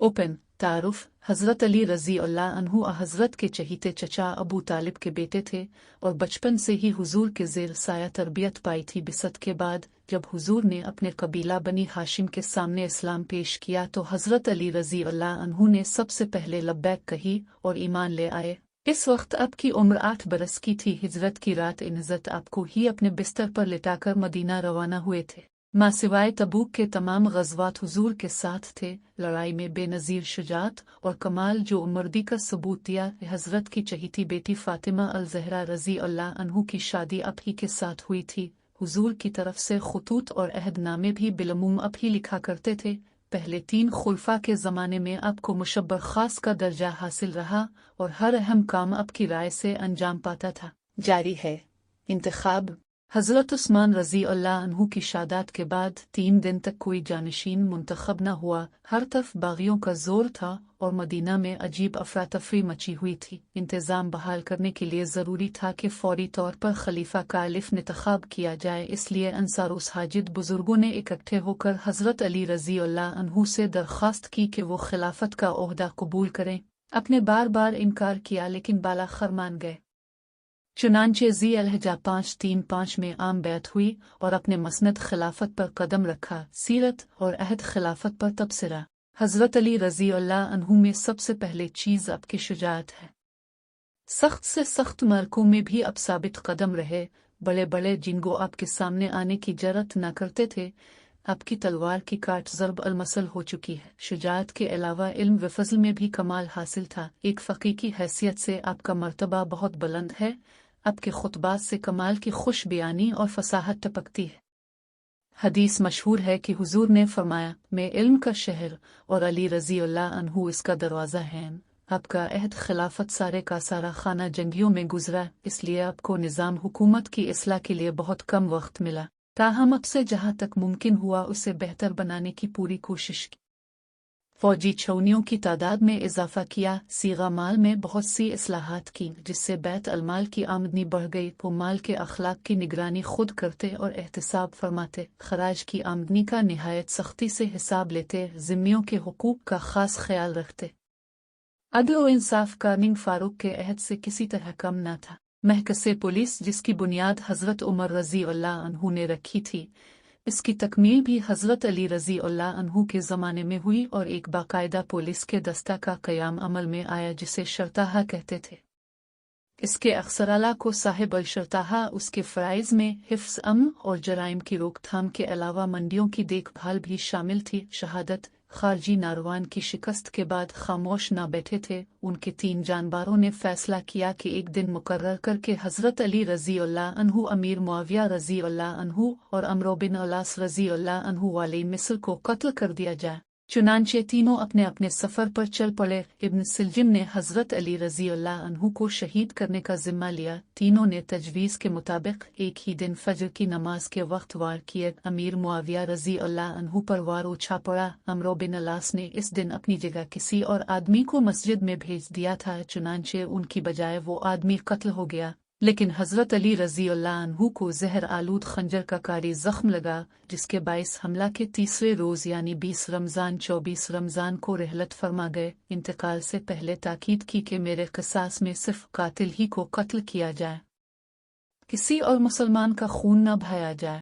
Open तारुफ हज़रत अली रज़ी अल्लाह अन्हु हज़रत के चहीते चचा अबू तालिब के बेटे थे और बचपन से ही हुजूर के ज़ेर साया तरबियत पाई थी। बिसत के बाद जब हुजूर ने अपने कबीला बनी हाशिम के सामने इस्लाम पेश किया तो हज़रत अली रज़ी अल्लाह अन्हु ने सबसे पहले लब्बैक कही और ईमान ले आए। इस वक्त आपकी उम्र 8 बरस की थी। हिजरत की रात इज़्ज़त आपको ही अपने बिस्तर पर लिटाकर मदीना रवाना हुए थे। माँ सिवाय तबूक के तमाम ग़ज़वात हुजूर के साथ थे। लड़ाई में बेनज़ीर शुजाअत और कमाल जो मर्दी का सबूत दिया। हज़रत की चहीती बेटी फ़ातिमा अल-ज़हरा रज़ी अल्लाह अन्हु की शादी आप ही के साथ हुई थी। हुजूर की तरफ से खुतूत और अहदनामे भी बिलअमूम आप ही लिखा करते थे। पहले 3 खुलफा के ज़माने में आपको मुशब्बर ख़ास का दर्जा हासिल रहा और हर अहम काम आपकी राय से अंजाम पाता था। जारी है इंतखाब। हज़रत उस्मान रज़ी अल्लाह अन्हु की शहादत के बाद 3 दिन तक कोई जानशीन मुंतखब न हुआ। हर तरफ बागियों का जोर था और मदीना में अजीब अफरा तफरी मची हुई थी। इंतज़ाम बहाल करने के लिए ज़रूरी था कि फौरी तौर पर खलीफा का अलिफ इंतखाब किया जाए। इसलिए अंसार उस हाजिद बुजुर्गों ने इकट्ठे होकर हज़रत अली रज़ी अल्लाह अन्हु से दरख्वास्त की कि वो खिलाफत का ओहदा कबूल करें। अपने बार बार इनकार किया लेकिन बालाखर मान गए। चुनांचे ज़ी-अल-हिज्जा 535 में आम बैत हुई और अपने मसनद खिलाफत पर कदम रखा। सीरत और अहद खिलाफत पर तबसरा। हज़रत अली रज़ी अल्लाह अन्हु में सबसे पहले चीज़ आपकी शुजाअत है। सख्त से सख्त मरकों में भी आप साबित कदम रहे। बड़े बड़े जिनको आपके सामने आने की जरत न करते थे। आपकी तलवार की काट ज़रब अलमसल हो चुकी है। शुजाअत के अलावा इल्म व फ़ज़ल में भी कमाल हासिल था। एक फ़क़ीह की हैसियत से आपका मर्तबा बहुत बुलंद है। आपके खुतबात से कमाल की खुश बयानी और फसाहत टपकती है। हदीस मशहूर है कि हुजूर ने फरमाया, मैं इल्म का शहर और अली रज़ी अल्लाह अन्हु इसका दरवाज़ा है। आपका अहद खिलाफत सारे का सारा खाना जंगियों में गुजरा, इसलिए आपको निज़ाम हुकूमत की इस्लाह के लिए बहुत कम वक्त मिला। ताहम आपसे जहाँ तक मुमकिन हुआ उसे बेहतर बनाने की पूरी कोशिश की। फौजी छौनियों की तादाद में इजाफा किया। सीगा माल में बहुत सी इस्लाहात की जिससे बैत अलमाल की आमदनी बढ़ गई। वो माल के अखलाक की निगरानी खुद करते और एहतिसाब फरमाते। खराज की आमदनी का निहायत सख्ती से हिसाब लेते। ज़िम्मियों के हुकूक का खास ख्याल रखते। अदल और इंसाफ का निंग फारूक के अहद से किसी तरह कम न था। महकसे पुलिस जिसकी बुनियाद हज़रत उमर रज़ी अल्लाह अन्हु ने रखी थी, इसकी तकमील भी हज़रत अली रज़ी अल्लाह अन्हु के ज़माने में हुई और एक बाकायदा पुलिस के दस्ता का क़याम अमल में आया जिसे शर्ताहा कहते थे। इसके अक्सराला को साहिब अल शर्ताहा उसके फ़राइज़ में हिफ्ज़ अम्न और जराइम की रोकथाम के अलावा मंडियों की देखभाल भी शामिल थी। शहादत खारजी नारवान की शिकस्त के बाद खामोश न बैठे थे। उनके 3 जानबारों ने फैसला किया कि एक दिन मुकर्रर करके हज़रत अली रज़ी अल्लाह अन्हु, अमीर मुआविया रज़ी अल्लाह अन्हु और अम्रो बिन अलास रज़ी अल्लाह अन्हु वाले मिस्र को कत्ल कर दिया जाए। चुनांचे तीनों अपने अपने सफ़र पर चल पड़े। इब्न सिलजिम ने हज़रत अली रज़ी अल्लाह अन्हु को शहीद करने का जिम्मा लिया। तीनों ने तजवीज़ के मुताबिक एक ही दिन फजर की नमाज के वक्त वार किए। अमीर मुआविया रज़ी अल्लाह अन्हु पर वार उछा पड़ा। अम्रो बिन अलास ने इस दिन अपनी जगह किसी और आदमी को मस्जिद में भेज दिया था। चुनांचे उनकी बजाय वो आदमी कत्ल हो गया, लेकिन हज़रत अली रज़ी अल्लाह अन्हु को ज़हर आलूद खंजर का कारी ज़ख्म लगा, जिसके बाइस हमला के तीसरे रोज़ यानी 20 रमज़ान 24 रमज़ान को रहलत फरमा गए। इंतकाल से पहले ताकीद की कि मेरे क़िसास में सिर्फ कातिल ही को कत्ल किया जाए, किसी और मुसलमान का खून न बहाया जाए।